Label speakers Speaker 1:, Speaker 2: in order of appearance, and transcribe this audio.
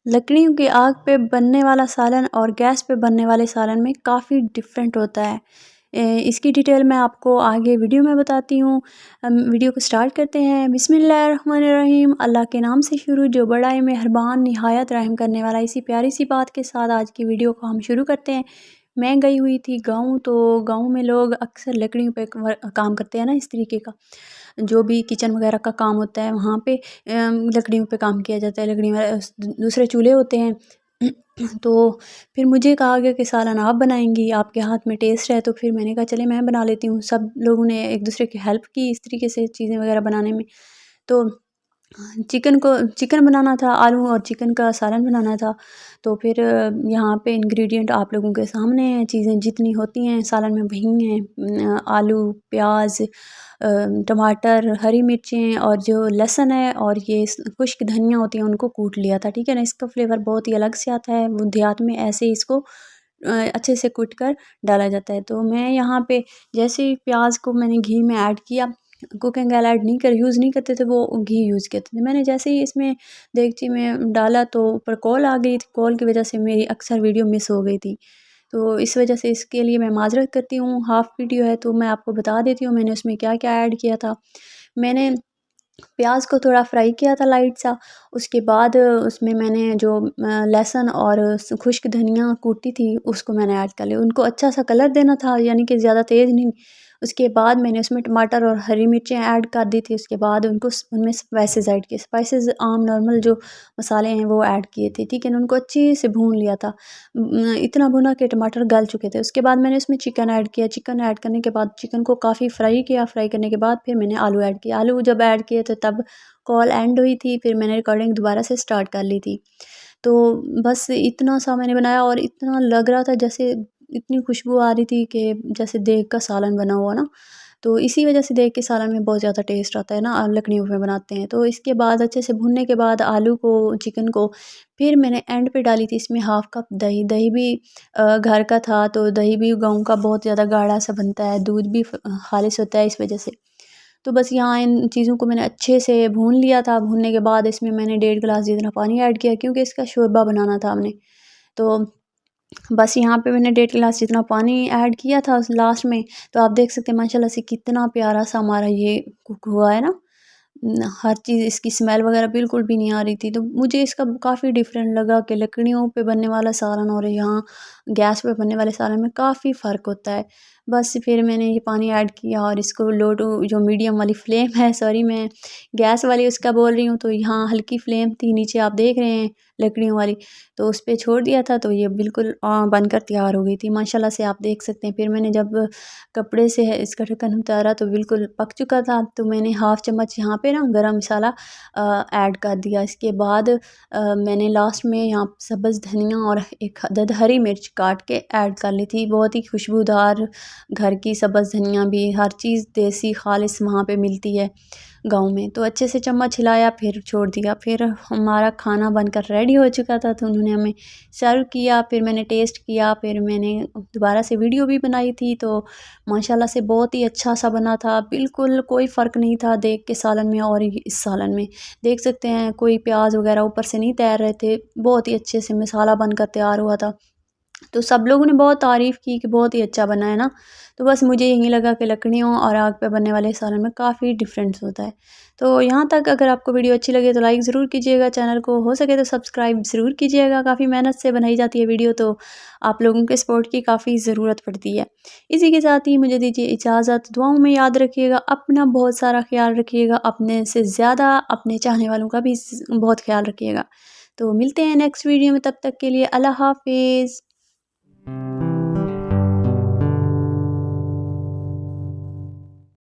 Speaker 1: लकड़ियों की आग पे बनने वाला सालन और गैस पे बनने वाले सालन में काफ़ी डिफरेंट होता है। इसकी डिटेल मैं आपको आगे वीडियो में बताती हूँ। हम वीडियो को स्टार्ट करते हैं। बिस्मिल्लाहिर्रहमानिर्रहीम। अल्लाह के नाम से शुरू, जो बड़ा ही मेहरबान निहायत रहम करने वाला। इसी प्यारी सी बात के साथ आज की वीडियो को हम शुरू करते हैं। मैं गई हुई थी गाँव, तो गाँव में लोग अक्सर लकड़ियों पे काम करते हैं ना, इस तरीके का जो भी किचन वगैरह का काम होता है वहाँ पे लकड़ियों पे काम किया जाता है। लकड़ियों दूसरे चूल्हे होते हैं। तो फिर मुझे कहा गया कि सालन आप बनाएंगी, आपके हाथ में टेस्ट है। तो फिर मैंने कहा चले मैं बना लेती हूँ। सब लोगों ने एक दूसरे की हेल्प की इस तरीके से चीज़ें वगैरह बनाने में। तो चिकन बनाना था, आलू और चिकन का सालन बनाना था। तो फिर यहाँ पे इंग्रेडिएंट आप लोगों के सामने हैं। चीज़ें जितनी होती हैं सालन में वही हैं। आलू, प्याज, टमाटर, हरी मिर्चें और जो लहसुन है और ये खुश्क धनिया होती है उनको कूट लिया था, ठीक है ना। इसका फ्लेवर बहुत ही अलग से आता है। वो देहात में ऐसे ही इसको अच्छे से कूट कर डाला जाता है। तो मैं यहाँ पे जैसे ही प्याज को मैंने घी में ऐड किया, कुकिंग ऑयल ऐड नहीं कर यूज़ नहीं करते थे, वो घी यूज़ करते थे। मैंने जैसे ही इसमें देगची में डाला तो ऊपर कॉल आ गई थी। कॉल की वजह से मेरी अक्सर वीडियो मिस हो गई थी। तो इस वजह से इसके लिए मैं माज़रत करती हूँ। हाफ़ वीडियो है तो मैं आपको बता देती हूँ मैंने उसमें क्या-क्या ऐड किया था। मैंने प्याज को थोड़ा फ्राई किया था लाइट सा। उसके बाद उसमें मैंने जो लहसुन और खुश्क धनिया कूटी थी उसको मैंने ऐड कर लिया। उनको अच्छा सा कलर देना था, यानी कि ज़्यादा तेज़ नहीं। उसके बाद मैंने उसमें टमाटर और हरी मिर्चें ऐड कर दी थी। उसके बाद उनमें स्पाइसेस ऐड किए। स्पाइसेस आम नॉर्मल जो मसाले हैं वो ऐड किए थे, ठीक है ना। उनको अच्छे से भून लिया था। इतना भुना कि टमाटर गल चुके थे। उसके बाद मैंने उसमें चिकन ऐड किया। चिकन ऐड करने के बाद चिकन को काफ़ी फ्राई किया। फ्राई करने के बाद फिर मैंने आलू ऐड किया। आलू जब ऐड किए थे तब कॉल एंड हुई थी। फिर मैंने रिकॉर्डिंग दोबारा से स्टार्ट कर ली थी। तो बस इतना सा मैंने बनाया और इतना लग रहा था जैसे इतनी खुशबू आ रही थी कि जैसे देग का सालन बना हुआ ना। तो इसी वजह से देग के सालन में बहुत ज़्यादा टेस्ट आता है ना, लकड़ियों पे बनाते हैं। तो इसके बाद अच्छे से भुनने के बाद आलू को, चिकन को फिर मैंने एंड पे डाली थी इसमें हाफ़ कप दही। दही भी घर का था, तो दही भी गाँव का बहुत ज़्यादा गाढ़ा सा बनता है। दूध भी खालिस होता है इस वजह से। तो बस यहाँ इन चीज़ों को मैंने अच्छे से भून लिया था। भूनने के बाद इसमें मैंने 1.5 गिलास जितना पानी ऐड किया, क्योंकि इसका शोरबा बनाना था हमने। तो बस यहाँ पे मैंने 1.5 गिलास जितना पानी ऐड किया था उस लास्ट में। तो आप देख सकते हैं माशाल्लाह से कितना प्यारा सा हमारा ये कुक हुआ है ना। हर चीज़ इसकी स्मेल वगैरह बिल्कुल भी नहीं आ रही थी। तो मुझे इसका काफ़ी डिफरेंट लगा कि लकड़ियों पे बनने वाला सालन और यहाँ गैस पे बनने वाले सालन में काफ़ी फ़र्क होता है। बस फिर मैंने ये पानी ऐड किया और इसको लो टू जो मीडियम वाली फ्लेम है, सॉरी मैं गैस वाली उसका बोल रही हूँ, तो यहाँ हल्की फ्लेम थी, नीचे आप देख रहे हैं लकड़ियों वाली, तो उस पे छोड़ दिया था। तो ये बिल्कुल बनकर तैयार हो गई थी माशाल्लाह से, आप देख सकते हैं। फिर मैंने जब कपड़े से है इसका ढक्कन उतारा तो बिल्कुल पक चुका था। तो मैंने हाफ़ चम्मच यहाँ पे ना गरम मसाला ऐड कर दिया। इसके बाद मैंने लास्ट में यहाँ सब्ज़ धनिया और एक अदद हरी मिर्च काट के ऐड कर ली थी। बहुत ही खुशबूदार घर की सब्ज़ धनिया भी, हर चीज़ देसी खालिस वहाँ पे मिलती है गाँव में। तो अच्छे से चम्मच हिलाया, फिर छोड़ दिया। फिर हमारा खाना बनकर रेडी हो चुका था, तो उन्होंने हमें सर्व किया। फिर मैंने टेस्ट किया, फिर मैंने दोबारा से वीडियो भी बनाई थी। तो माशाल्लाह से बहुत ही अच्छा सा बना था। बिल्कुल कोई फ़र्क नहीं था देग के सालन में और इस सालन में। देख सकते हैं कोई प्याज वगैरह ऊपर से नहीं तैर रहे थे। बहुत ही अच्छे से मसाला बनकर तैयार हुआ था। तो सब लोगों ने बहुत तारीफ़ की कि बहुत ही अच्छा बना है ना। तो बस मुझे यही लगा कि लकड़ियों और आग पे बनने वाले सालन में काफ़ी डिफ़रेंस होता है। तो यहाँ तक अगर आपको वीडियो अच्छी लगे तो लाइक ज़रूर कीजिएगा, चैनल को हो सके तो सब्सक्राइब ज़रूर कीजिएगा। काफ़ी मेहनत से बनाई जाती है वीडियो, तो आप लोगों के सपोर्ट की काफ़ी ज़रूरत पड़ती है। इसी के साथ ही मुझे दीजिए इजाज़त। दुआओं में याद रखिएगा, अपना बहुत सारा ख़्याल रखिएगा, अपने से ज़्यादा अपने चाहने वालों का भी बहुत ख़्याल रखिएगा। तो मिलते हैं नेक्स्ट वीडियो में, तब तक के लिए अल्लाह हाफ़िज़।